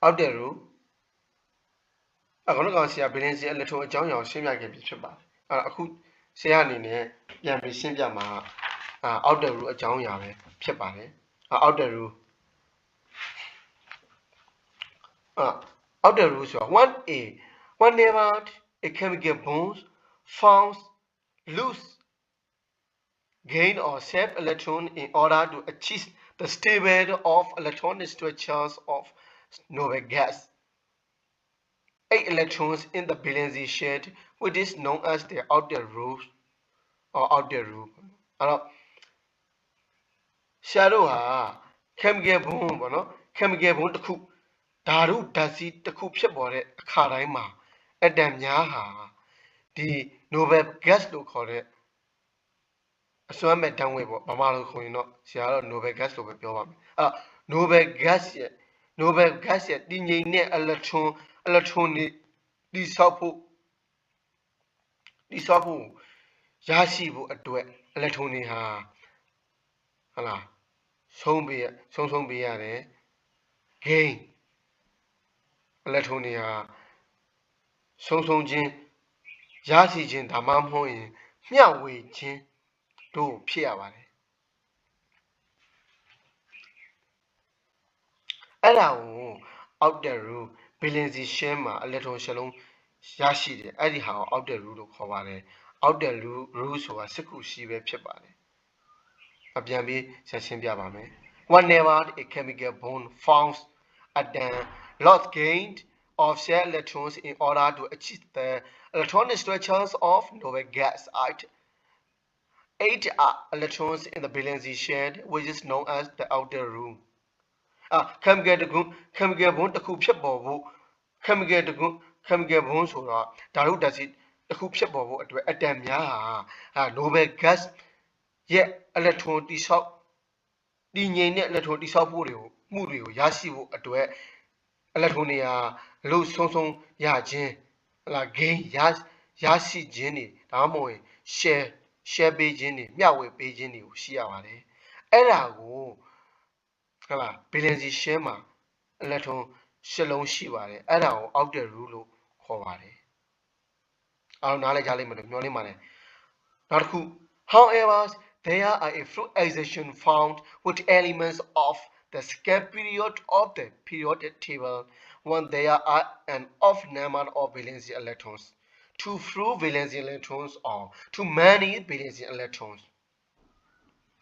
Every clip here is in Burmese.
outer room အခုကောင်ဆရာ valency electron အကြောင်းအရာရှင်းပြခဲ့ပြီးဖြစ်ပါတယ်အခုဆရာအနေနဲ့ပြန်ပြီးရှင်းပြမှာouter room အကြောင်းအရာပဲဖြစ်ပါတယ်outer room outer room ဆိုတာ whenever a chemical bond found loose gain or save electron in order to achieve the stability of electronic structures of noble gas. 8 electrons in the valency shell, which is known as the outer room or outer room. အဲ့တော့ဆရာတို့ဟာ chemical bond ပေါ့နော် chemical bond တစ်ခုဓာတုဓာတ်စီးတစ်ခုဖြစ်ပေါ်တဲ့အခါတိုင်းမှာအတမ်များဟာဒီ noble gas လို့ခေါ်တဲ့အစွမ်းမဲ့တန်းဝဲပေါ့ဗမာလိုခေါ်ရင်တော့ဆရာတော့ noble gas လို့ပဲပြောပါမယ်အဲ့တော့ noble gas ရဲ့တည်ငြိမ်တဲ့ electron တွေတိဆောက်ဖို့ရရှိဖို့အတွက် electron တွေဟာဟုတ်လားဆုံးပေးရတယ် gain electron တွေဟာဆုံးခြင်းရရှိခြင်းဒါမှမဟုတ်ရင်မျှဝေခြင်းတို့ဖြစ်ရပါတယ်အဲ့ဒါကို outer room valency shell မှာ electron ရှလုံးရရှိတယ်အဲ့ဒီဟာကို outer room လို့ခေါ်ပါတယ် outer room ဆိုတာစစ်ခုရှိပဲဖြစ်ပါတယ်ပြန်ပြီးဆက်ရှင်းပြပါမယ် whenever a chemical bond forms atom loss gained of shell electrons in order to achieve the electronic structures of noble gas 8 electrons in the valency shell which is known as the outer room chemical bond တစ်ခုဖြစ်ပေါ်ဖို့ chemical bond ဆိုတာဓာတုဓာတ်စီတစ်ခုဖြစ်ပေါ်ဖို့အတွက်အတမ်များဟာ noble gas ရဲ့ electron တိဆောက်တည်ငြိမ်တဲ့ electron တိဆောက်ဖို့မှုတွေကိုရရှိဖို့အတွက် electron တွေဟာလို့ဆုံးရခြင်းဟလာ gain ရရှိခြင်းတွေဒါမှမဟုတ် share ပေးခြင်းတွေမျှဝေပေးခြင်းတွေကိုရှိရပါတယ်အဲ့ဒါကိုဟုတ်လား valency shell မှာ electron ရှစ်လုံးရှိပါတယ်အဲ့ဒါကို outer room လို့ခေါ်ပါတယ်အားလုံးနားလည်ကြလိမ့်မယ်လို့မျှော်လင့်ပါတယ်နောက်တစ်ခု however there are a few exceptions found with elements of the second period of the periodic table when there are an off number of valency electrons too few valency electrons or too many valency electrons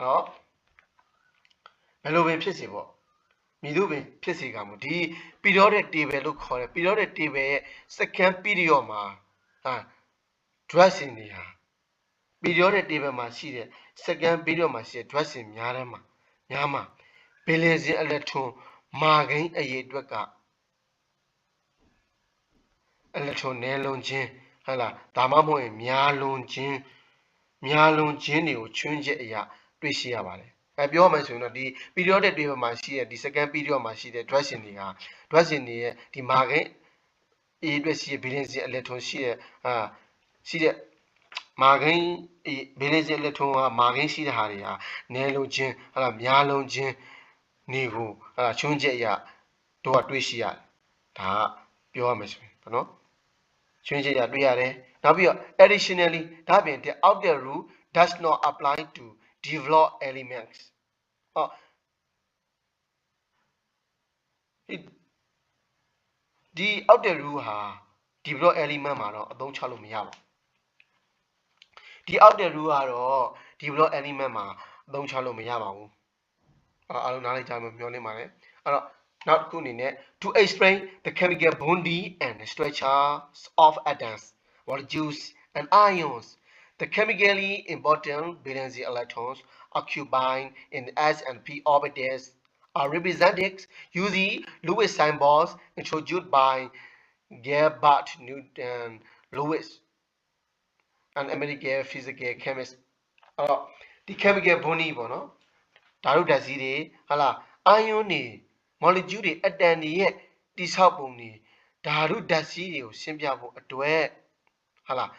ဟောဘယ်လိုပဲဖြစ်စေပေါ့မည်သို့ပင်ဖြစ်စေကမူဒီ periodic table လို့ခေါ်တယ် periodic table ရဲ့ second period မှာdrug တွေဟာ periodic table မှာရှိတဲ့ second period မှာရှိတဲ့ drug များမှာ valency electron မာဂိန်းအရေအတွက်က electron နည်းလွန်ခြင်းဟုတ်လားဒါမှမဟုတ်ရင်များလွန်ခြင်းတွေကိုချွင်းချက်အရာတွေ့ရှိရပါတယ်ပြောမှဆိုရင်တော့ဒီ periodic table မှာရှိတဲ့ဒီ second period မှာရှိတဲ့ drug တွေရဲ့ဒီမာဂိန်းအရေအတွက်ရှိတဲ့ valency electron ရှိတဲ့မာဂိန်း valency electron ကမာဂိန်းရှိတဲ့ဟာတွေဟာနည်းလွန်ခြင်းဟုတ်လားများလွန်ခြင်းတွေကိုချွင်းချက်အရာတို့ကတွေ့ရှိရတယ်ဒါကပြောရမယ်ဆိုရင်ပေါ့နော်ချွင်းချက်အရာတွေ့ရတယ်နောက်ပြီးတော့ additionally ဒါပြင် the outer rule does not apply to develop elements ဒီ outer rule ဟာ develop element မှာတော့အသုံးချလို့မရပါဘူးဒီ outer rule ကတော့ develop element မှာအသုံးချလို့မရပါဘူးအားလုံးနားလည်ကြမှာမျှော်လင့်ပါတယ်အဲ့တော့နောက်တစ်ခုအနေနဲ့ to explain the chemical bonding and structures of atoms molecules and ions the chemically important valency electrons occupying in s and p orbitals are represented using Lewis symbols introduced by Gilbert Newton Lewis an American physical chemist ဒီ chemical bonding ပေါ့နော်ဓာတုဓာတ်စီးတွေဟာလား ion တွေ molecule တွေ atom တွေရဲ့တိဆောက်ပုံတွေဓာတုဓာတ်စီးတွေကိုရှင်းပြဖို့အတွက်ဟာလား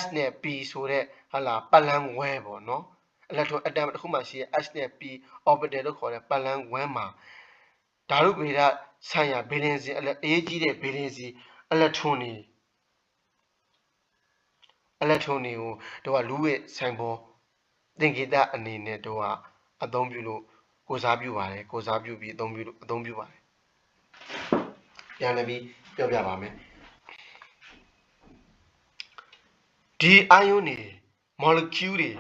S နဲ့ P ဆိုတဲ့ဟာလားပတ်လန်းဝဲပေါ့နော် electron atom တစ်ခုမှရှိတဲ့ S နဲ့ P orbital လို့ခေါ်တဲ့ပတ်လန်းဝဲမှာဓာတုဗေဒ ဆိုင်ရာဘီလင်စီအရေးကြီးတဲ့ဘီလင်စီအလက်ထရွန်တွေကိုတို့ကလူဝစ်ဆိုင်ပေါ်သင်္ကေတအနေနဲ့တို့ကအသုံးပြုလို့ကိုစားပြုပါတယ်ကိုစားပြုပြီးအသုံးပြုပါတယ်ပြန်လည်းပြီးပြောပြပါမယ်ဒီအာယုန်တွေ molecule တွေ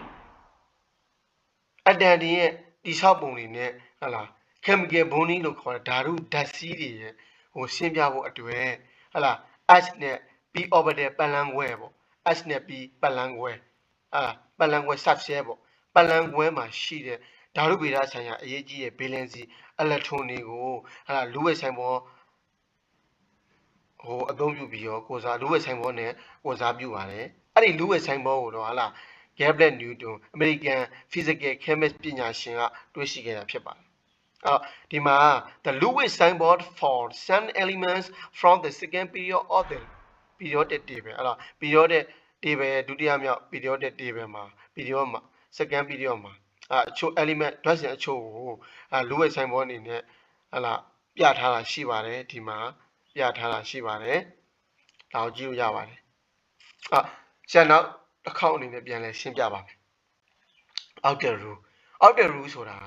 အတန်တွေရဲ့တိဆောက်ပုံတွေနဲ့ဟလာ chemical bonding လို့ခေါ်တဲ့ဓာတုဓာတ်စီးတွေရဲ့ဟိုရှင်းပြဖို့အတွက်ဟလာ H နဲ့ p orbital ပတ်လန်းခွဲပေါ့ H နဲ့ p ပတ်လန်းခွဲပတ်လန်းခွဲ subshell ပေါ့ပတ်လန်းခွဲမှာရှိတဲ့ဓာတုဗေဒဆိုင်ရာအရေးကြီးတဲ့ valence electron တွေကိုဟလာလူဝက်ဆိုင်ပေါ်ဟိုအသုံးပြုပြီးတော့ကိုစားလူဝက်ဆိုင်ပေါ်နဲ့ကိုစားပြုပါတယ်အဲ့ဒီလူဝက်ဆိုင်ပေါ်ကိုတော့ဟလာ Gablet Newton American physical chemist ပညာရှင်ကတွေ့ရှိခဲ့တာဖြစ်ပါတယ်ဒီမှာ the Lewis symbol for some elements from the second period of the periodic table အဲ့တော့ periodic table ဒုတိယမြောက် periodic table မှာ period မှာ second period မှာအချို့ element ဓာတ်စဉ်အချို့ကိုLewis symbol အနေနဲ့ဟလာပြထားတာရှိပါတယ်ဒီမှာပြထားတာရှိပါတယ်ဒါကိုကြည့်လို့ရပါတယ်ဆက်နောက်တစ်ခေါက်အနေနဲ့ပြန်လဲရှင်းပြပါမယ် outer rule ဆိုတာ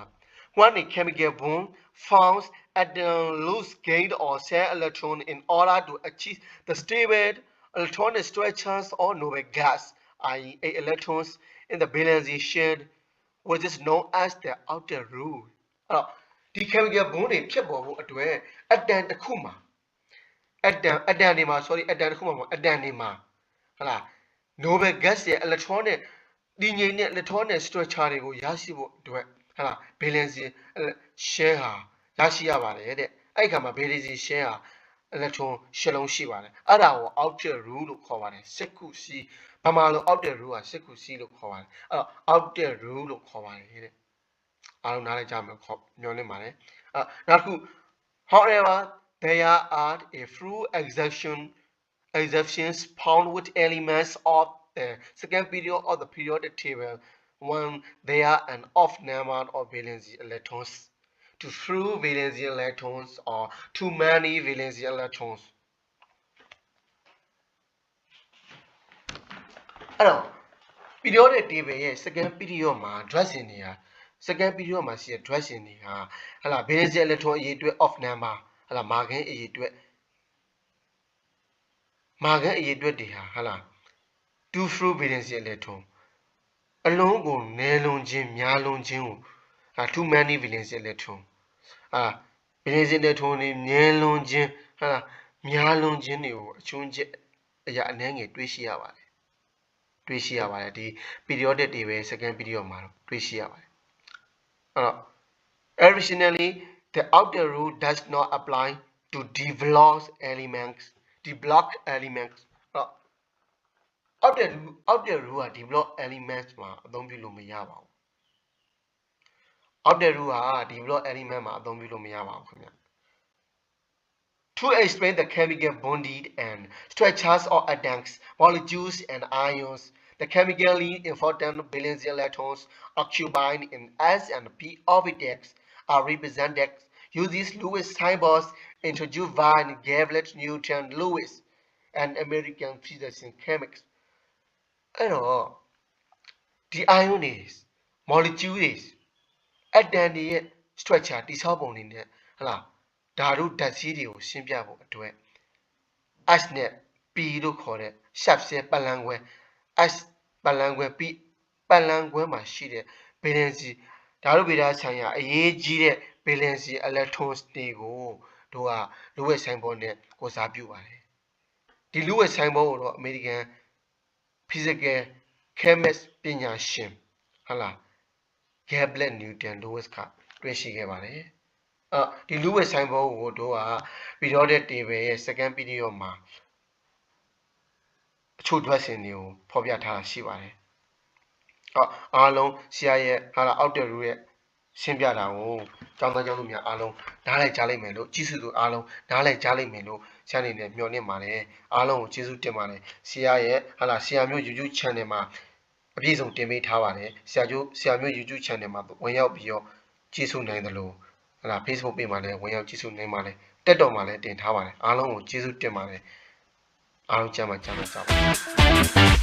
when a chemical bond forms at the loose gate or cell electron in order to achieve the stable electronic structures or noble gas i.e. electrons in the valence shell which is known as the outer rule အဲ့တော့ဒီ chemical bond တွေဖြစ်ပေါ်ဖို့အတွက်အတန်တစ်ခုမှာအတန်တွေမှာ sorry အတန်တစ်ခုမှာအတန်တွေမှာဟုတ်လား noble gas ရဲ့ electronic တည်ငြိမ်တဲ့ electronic structure တွေကိုရရှိဖို့အတွက်ဟုတ်လား valence shell ဟာရရှိရပါတယ်တဲ့အဲ့ဒီခါမှာ valence shell ဟာ electron ရှစ်လုံးရှိပါတယ်အဲ့ဒါကို outer rule လို့ခေါ်ပါတယ်စစ်ခုစီဘာမှလို့ outer rule ဟာစစ်ခုစီလို့ခေါ်ပါတယ်အဲ့တော့ outer rule လို့ခေါ်ပါတယ်တဲ့အားလုံးနားလည်ကြမှာညွှန်နေပါတယ်နောက်တစ်ခု however there are a few exceptions found with elements of the second period of the periodic table when there are an off number of valence electrons to few valence electrons or too many valence electrons အဲ့တော့ periodic table ရဲ့ second period မှာ dressing တွေက second period မှာရှိတဲ့ dressing တွေကဟလာ valence electron အရေးအတွက် off number ဟလာမာခင်းအရေးအတွက်တွေဟာဟလာ two few valence electron အလုံးကိုနည်းလွန်ခြင်းများလွန်ခြင်းကိုtoo many valence electron valence electron တွေနည်းလွန်ခြင်းဟလာများလွန်ခြင်းတွေကိုအချုံးချက်အရာအနည်းငယ်တွေးရှိရပါတယ်ဒီ periodic table second period မှာတွေ့ရှိရပါတယ်additionally the outer rule does not apply to developed elements outer rule ဟာ developed elements မှာအသုံးပြုလို့မရပါဘူး outer rule ဟာ developed element မှာအသုံးပြုလို့မရပါဘူးခင်ဗျ To explain the chemical bonding and structures of atoms, molecules, and ions, the chemically important valence electrons occupied in S and P orbitals are represented using Lewis symbols introduced by Gablet Newton Lewis and American physician chemists. အဲ့တော့ဒီ ion တွေ molecule တွေ atom တွေရဲ့ structure တိဆောက်ပုံတွေနဲ့ဟလားဓာတုဓာတ်စီးတွေကိုရှင်းပြဖို့အတွက် H နဲ့ P လို့ခေါ်တဲ့ subshell ပတ်လန်းခွဲ H ပတ်လန်းခွဲ P ပတ်လန်းခွဲမှာရှိတဲ့ valence ဓာတုဗေဒဆိုင်ရာအရေးကြီးတဲ့ valence electrons တွေကိုတို့ကလူဝက်ဆိုင်ဘောနဲ့ကိုစားပြုပါတယ်ဒီလူဝက်ဆိုင်ဘောကိုတော့ American physical chemist ပညာရှင်ဟုတ်လား Gablet Newton Lewis ကတွေ့ရှိခဲ့ပါတယ်ဒီလူဝက်ဆိုင်ဘောကိုတို့က periodic table ရဲ့ second period မှာအချို့ dressing တွေကိုဖော်ပြထားတာရှိပါတယ်အားလုံးဆရာရဲ့ဟာလာ outer rule ရဲ့ရှင်းပြတာကိုကျောင်းသားကျောင်းသူများအားလုံးနားလည်ကြလိမ့်မယ်လို့ကြီးစုသူအားလုံးနားလည်ကြလိမ့်မယ်လို့ဆရာအနေနဲ့မျှော်လင့်ပါတယ်အားလုံးကိုကျေးဇူးတင်ပါတယ်ဆရာရဲ့ဟာလာဆရာမျိုး YouTube channel မှာအပြည့်စုံတင်ပေးထားပါတယ်ဆရာမျိုး YouTube channel မှာဝင်ရောက်ပြီးတော့ကျေးဇူးနိုင်တယ်လို့ ဟလာ Facebook page မှာလည်းဝင်ရောက်ကြည့်ရှုနိုင်ပါလေတက်တော်မှာလည်းတင်ထားပါတယ်အားလုံးကိုကျေးဇူးတင်ပါတယ်အားလုံးကျမ်းပါကြပါ